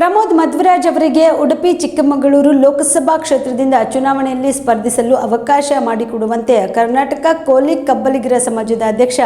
ಪ್ರಮೋದ್ ಮಧ್ವರಾಜ್ ಅವರಿಗೆ ಉಡುಪಿ ಚಿಕ್ಕಮಗಳೂರು ಲೋಕಸಭಾ ಕ್ಷೇತ್ರದಿಂದ ಚುನಾವಣೆಯಲ್ಲಿ ಸ್ಪರ್ಧಿಸಲು ಅವಕಾಶ ಮಾಡಿಕೊಡುವಂತೆ ಕರ್ನಾಟಕ ಕೋಲಿ ಕಬ್ಬಲಿಗರ ಸಮಾಜದ ಅಧ್ಯಕ್ಷ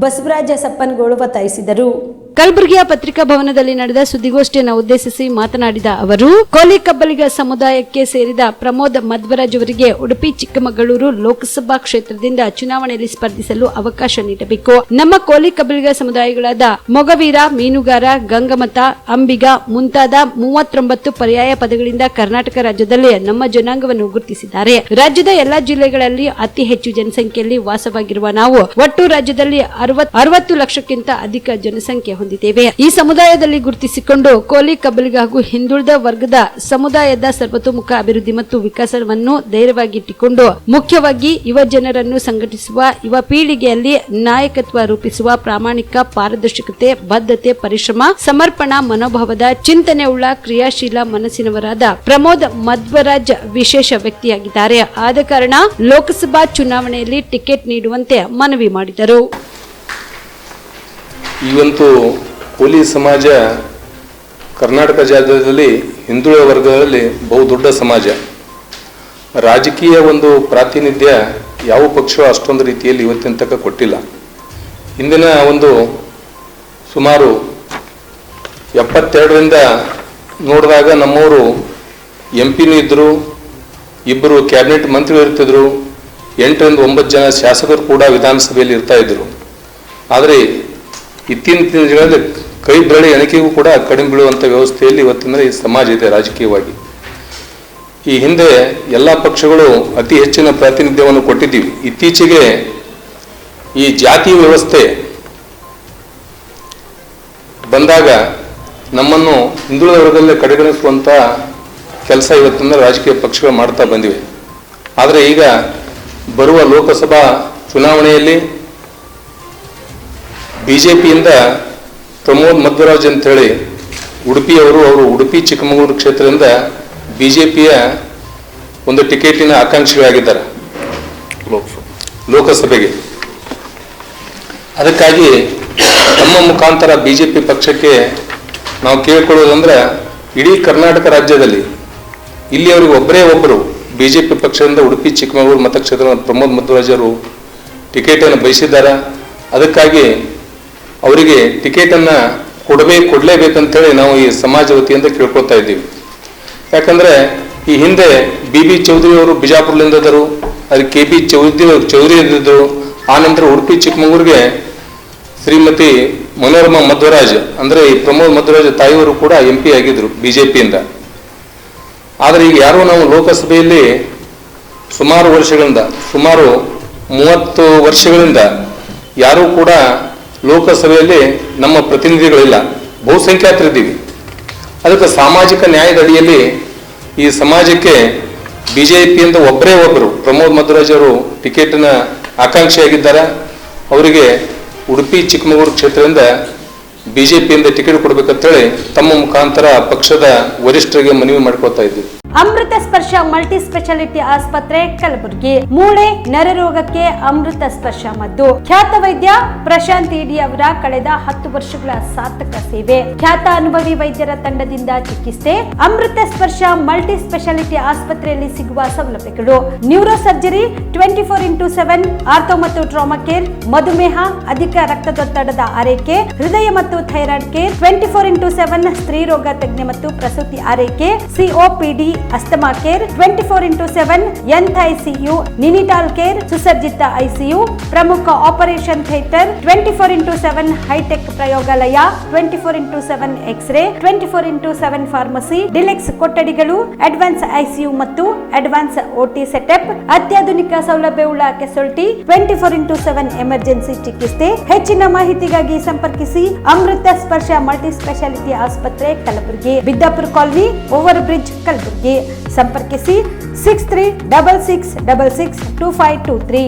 ಬಸವರಾಜ ಸಪ್ಪನಗೋಳು ಒತ್ತಾಯಿಸಿದರು. ಕಲಬುರಗಿಯ ಪತ್ರಿಕಾ ಭವನದಲ್ಲಿ ನಡೆದ ಸುದ್ದಿಗೋಷ್ಠಿಯನ್ನು ಉದ್ದೇಶಿಸಿ ಮಾತನಾಡಿದ ಅವರು, ಕೋಲಿ ಕಬ್ಬಲಿಗ ಸಮುದಾಯಕ್ಕೆ ಸೇರಿದ ಪ್ರಮೋದ್ ಮಧ್ವರಾಜ್ ಅವರಿಗೆ ಉಡುಪಿ ಚಿಕ್ಕಮಗಳೂರು ಲೋಕಸಭಾ ಕ್ಷೇತ್ರದಿಂದ ಚುನಾವಣೆಯಲ್ಲಿ ಸ್ಪರ್ಧಿಸಲು ಅವಕಾಶ ನೀಡಬೇಕು. ನಮ್ಮ ಕೋಲಿ ಕಬ್ಬಲಿಗ ಸಮುದಾಯಗಳಾದ ಮೊಗವೀರ, ಮೀನುಗಾರ, ಗಂಗಮತ, ಅಂಬಿಗ ಮುಂತಾದ 39 ಪರ್ಯಾಯ ಪದಗಳಿಂದ ಕರ್ನಾಟಕ ರಾಜ್ಯದಲ್ಲಿ ನಮ್ಮ ಜನಾಂಗವನ್ನು ಗುರುತಿಸಿದ್ದಾರೆ. ರಾಜ್ಯದ ಎಲ್ಲಾ ಜಿಲ್ಲೆಗಳಲ್ಲಿ ಅತಿ ಹೆಚ್ಚು ಜನಸಂಖ್ಯೆಯಲ್ಲಿ ವಾಸವಾಗಿರುವ ನಾವು ಒಟ್ಟು ರಾಜ್ಯದಲ್ಲಿ 60 ಲಕ್ಷಕ್ಕಿಂತ ಅಧಿಕ ಜನಸಂಖ್ಯೆ ಹೊಂದಿದ್ದೇವೆ. ಈ ಸಮುದಾಯದಲ್ಲಿ ಗುರುತಿಸಿಕೊಂಡು ಕೋಲಿ ಕಬ್ಬಲಿಗ ಹಾಗೂ ಹಿಂದುಳಿದ ವರ್ಗದ ಸಮುದಾಯದ ಸರ್ವತೋಮುಖ ಅಭಿವೃದ್ಧಿ ಮತ್ತು ವಿಕಾಸವನ್ನು ಧೈರ್ಯವಾಗಿಟ್ಟುಕೊಂಡು ಮುಖ್ಯವಾಗಿ ಯುವ ಜನರನ್ನು ಸಂಘಟಿಸುವ, ಯುವ ಪೀಳಿಗೆಯಲ್ಲಿ ನಾಯಕತ್ವ ರೂಪಿಸುವ, ಪ್ರಾಮಾಣಿಕ, ಪಾರದರ್ಶಕತೆ, ಬದ್ಧತೆ, ಪರಿಶ್ರಮ, ಸಮರ್ಪಣಾ ಮನೋಭಾವದ ಚಿಂತನೆಯುಳ್ಳ ಕ್ರಿಯಾಶೀಲ ಮನಸ್ಸಿನವರಾದ ಪ್ರಮೋದ್ ಮಧ್ವರಾಜ್ ವಿಶೇಷ ವ್ಯಕ್ತಿಯಾಗಿದ್ದಾರೆ. ಆದ ಕಾರಣ ಲೋಕಸಭಾ ಚುನಾವಣೆಯಲ್ಲಿ ಟಿಕೆಟ್ ನೀಡುವಂತೆ ಮನವಿ ಮಾಡಿದರು. ಇವತ್ತು ಕೋಲಿ ಸಮಾಜ ಕರ್ನಾಟಕ ರಾಜ್ಯದಲ್ಲಿ ಹಿಂದುಳಿದ ವರ್ಗದಲ್ಲಿ ಬಹುದೊಡ್ಡ ಸಮಾಜ. ರಾಜಕೀಯ ಒಂದು ಪ್ರಾತಿನಿಧ್ಯ ಯಾವ ಪಕ್ಷವೂ ಅಷ್ಟೊಂದು ರೀತಿಯಲ್ಲಿ ಇವತ್ತಿನ ತನಕ ಕೊಟ್ಟಿಲ್ಲ. ಇಂದಿನ ಒಂದು ಸುಮಾರು 72ರಿಂದ ನೋಡಿದಾಗ ನಮ್ಮವರು MP ಇದ್ದರು, 2 ಕ್ಯಾಬಿನೆಟ್ ಮಂತ್ರಿಗಳು ಇರ್ತಿದ್ರು, 8ರಿಂದ 9 ಜನ ಶಾಸಕರು ಕೂಡ ವಿಧಾನಸಭೆಯಲ್ಲಿ ಇರ್ತಾ ಇದ್ರು. ಆದರೆ ಇತ್ತೀಚಿನ ದಿನಗಳಲ್ಲಿ ಕೈ ಬೆರಳಿ ಎಣಿಕೆಗೂ ಕೂಡ ಕಡಿಮೆ ಬೀಳುವಂಥ ವ್ಯವಸ್ಥೆಯಲ್ಲಿ ಇವತ್ತಿನ ಈ ಸಮಾಜ ಇದೆ ರಾಜಕೀಯವಾಗಿ. ಈ ಹಿಂದೆ ಎಲ್ಲ ಪಕ್ಷಗಳು ಅತಿ ಹೆಚ್ಚಿನ ಪ್ರಾತಿನಿಧ್ಯವನ್ನು ಕೊಟ್ಟಿದ್ದೀವಿ. ಇತ್ತೀಚೆಗೆ ಈ ಜಾತಿ ವ್ಯವಸ್ಥೆ ಬಂದಾಗ ನಮ್ಮನ್ನು ಹಿಂದುಳಿದ ವರ್ಗದಲ್ಲೇ ಕಡೆಗಣಿಸುವಂಥ ಕೆಲಸ ಇವತ್ತಿನ ರಾಜಕೀಯ ಪಕ್ಷಗಳು ಮಾಡ್ತಾ ಬಂದಿವೆ. ಆದರೆ ಈಗ ಬರುವ ಲೋಕಸಭಾ ಚುನಾವಣೆಯಲ್ಲಿ BJPಯಿಂದ ಪ್ರಮೋದ್ ಮಧ್ವರಾಜ್ ಅಂತೇಳಿ ಉಡುಪಿಯವರು, ಉಡುಪಿ ಚಿಕ್ಕಮಗಳೂರು ಕ್ಷೇತ್ರದಿಂದ BJPಯ ಒಂದು ಟಿಕೆಟಿನ ಆಕಾಂಕ್ಷಿಗಳಾಗಿದ್ದಾರೆ ಲೋಕಸಭೆಗೆ. ಅದಕ್ಕಾಗಿ ತಮ್ಮ ಮುಖಾಂತರ BJP ಪಕ್ಷಕ್ಕೆ ನಾವು ಕೇಳಿಕೊಳ್ಳೋದಂದ್ರೆ, ಇಡೀ ಕರ್ನಾಟಕ ರಾಜ್ಯದಲ್ಲಿ ಇಲ್ಲಿಯವರಿಗೆ ಒಬ್ಬರು BJP ಪಕ್ಷದಿಂದ ಉಡುಪಿ ಚಿಕ್ಕಮಗಳೂರು ಮತಕ್ಷೇತ್ರದ ಪ್ರಮೋದ್ ಮಧ್ವರಾಜ್ ಅವರು ಟಿಕೆಟನ್ನು ಬಯಸಿದ್ದಾರೆ. ಅದಕ್ಕಾಗಿ ಅವರಿಗೆ ಟಿಕೆಟನ್ನು ಕೊಡಲೇಬೇಕಂತೇಳಿ ನಾವು ಈ ಸಮಾಜ ವತಿಯಿಂದ ಕೇಳ್ಕೊತಾ ಇದ್ದೀವಿ. ಯಾಕಂದರೆ ಈ ಹಿಂದೆ BB ಚೌಧರಿ ಅವರು ಬಿಜಾಪುರದಿಂದರು, ಅದು KB ಚೌಧರಿ ಇದ್ದಿದ್ದರು. ಆನಂತರ ಉಡುಪಿ ಚಿಕ್ಕಮಗಳೂರಿಗೆ ಶ್ರೀಮತಿ ಮನೋರಮಾ ಮಧ್ವರಾಜ್ ಅಂದರೆ ಈ ಪ್ರಮೋದ್ ಮಧ್ವರಾಜ್ ತಾಯಿಯವರು ಕೂಡ MP ಆಗಿದ್ರು BJPಯಿಂದ. ಆದರೆ ಈಗ ಯಾರೋ ನಾವು ಲೋಕಸಭೆಯಲ್ಲಿ ಸುಮಾರು 30 ವರ್ಷಗಳಿಂದ ಯಾರೂ ಕೂಡ ಲೋಕಸಭೆಯಲ್ಲಿ ನಮ್ಮ ಪ್ರತಿನಿಧಿಗಳಿಲ್ಲ, ಬಹುಸಂಖ್ಯಾತರಿದ್ದೀವಿ. ಅದಕ್ಕೆ ಸಾಮಾಜಿಕ ನ್ಯಾಯದ ಅಡಿಯಲ್ಲಿ ಈ ಸಮಾಜಕ್ಕೆ BJPಯಿಂದ ಒಬ್ಬರು ಪ್ರಮೋದ್ ಮಧ್ವರಾಜ್ ಅವರು ಟಿಕೆಟ್ನ ಆಕಾಂಕ್ಷಿಯಾಗಿದ್ದಾರೆ. ಅವರಿಗೆ ಉಡುಪಿ ಚಿಕ್ಕಮಗಳೂರು ಕ್ಷೇತ್ರದಿಂದ BJPಯಿಂದ ಟಿಕೆಟ್ ಕೊಡಬೇಕಂತೇಳಿ ತಮ್ಮ ಮುಖಾಂತರ ಪಕ್ಷದ ವರಿಷ್ಠರಿಗೆ ಮನವಿ ಮಾಡ್ಕೊಳ್ತಾ ಇದ್ದೀವಿ. ಅಮೃತ ಸ್ಪರ್ಶ ಮಲ್ಟಿ ಸ್ಪೆಷಾಲಿಟಿ ಆಸ್ಪತ್ರೆ ಕಲಬುರಗಿ. ಮೂಳೆ ನರರೋಗಕ್ಕೆ ಅಮೃತ ಸ್ಪರ್ಶ ಮದ್ದು. ಖ್ಯಾತ ವೈದ್ಯ ಪ್ರಶಾಂತ್ ಇಡಿ ಅವರ ಕಳೆದ 10 ವರ್ಷಗಳ ಸಾರ್ಥಕ ಸೇವೆ. ಖ್ಯಾತ ಅನುಭವಿ ವೈದ್ಯರ ತಂಡದಿಂದ ಚಿಕಿತ್ಸೆ. ಅಮೃತ ಸ್ಪರ್ಶ ಮಲ್ಟಿ ಸ್ಪೆಷಾಲಿಟಿ ಆಸ್ಪತ್ರೆಯಲ್ಲಿ ಸಿಗುವ ಸೌಲಭ್ಯಗಳು: ನ್ಯೂರೋ ಸರ್ಜರಿ 24x7, ಆರ್ಥೋ ಮತ್ತು ಟ್ರಾಮಾ ಕೇರ್, ಮಧುಮೇಹ, ಅಧಿಕ ರಕ್ತದೊತ್ತಡದ ಆರೈಕೆ, ಹೃದಯ ಮತ್ತು ಥೈರಾಯ್ಡ್ ಕೇರ್ 24x7, ಸ್ತ್ರೀ ರೋಗ ತಜ್ಞ ಮತ್ತು ಪ್ರಸೂತಿ ಆರೈಕೆ, COPD, asthma care 24x7, NICU, neonatal care, ಸುಸಜ್ಜಿತ ICU, ಪ್ರಮುಖ ಆಪರೇಷನ್ ಥಿಯೇಟರ್ 24x7, ಹೈಟೆಕ್ ಪ್ರಯೋಗಾಲಯ 24x7, X ray 24x7, pharmacy, deluxe ಕೊಠಡಿಗಳು, ಅಡ್ವಾನ್ಸ್ ICU ಮತ್ತು ಅಡ್ವಾನ್ಸ್ OT ಸೆಟಪ್, ಅತ್ಯಾಧುನಿಕ ಸೌಲಭ್ಯವುಳ್ಳ ಕೆಸೊಲ್ಟಿ 24x7 ಎಮರ್ಜೆನ್ಸಿ ಚಿಕಿತ್ಸೆ. ಹೆಚ್ಚಿನ ಮಾಹಿತಿಗಾಗಿ ಸಂಪರ್ಕಿಸಿ ಅಮೃತ ಸ್ಪರ್ಶ ಮಲ್ಟಿ ಸ್ಪೆಷಾಲಿಟಿ ಆಸ್ಪತ್ರೆ Kalaburagi, Biddapura colony, over bridge Kalaburagi. ಸಂಪರ್ಕಿಸಿ 6366662523.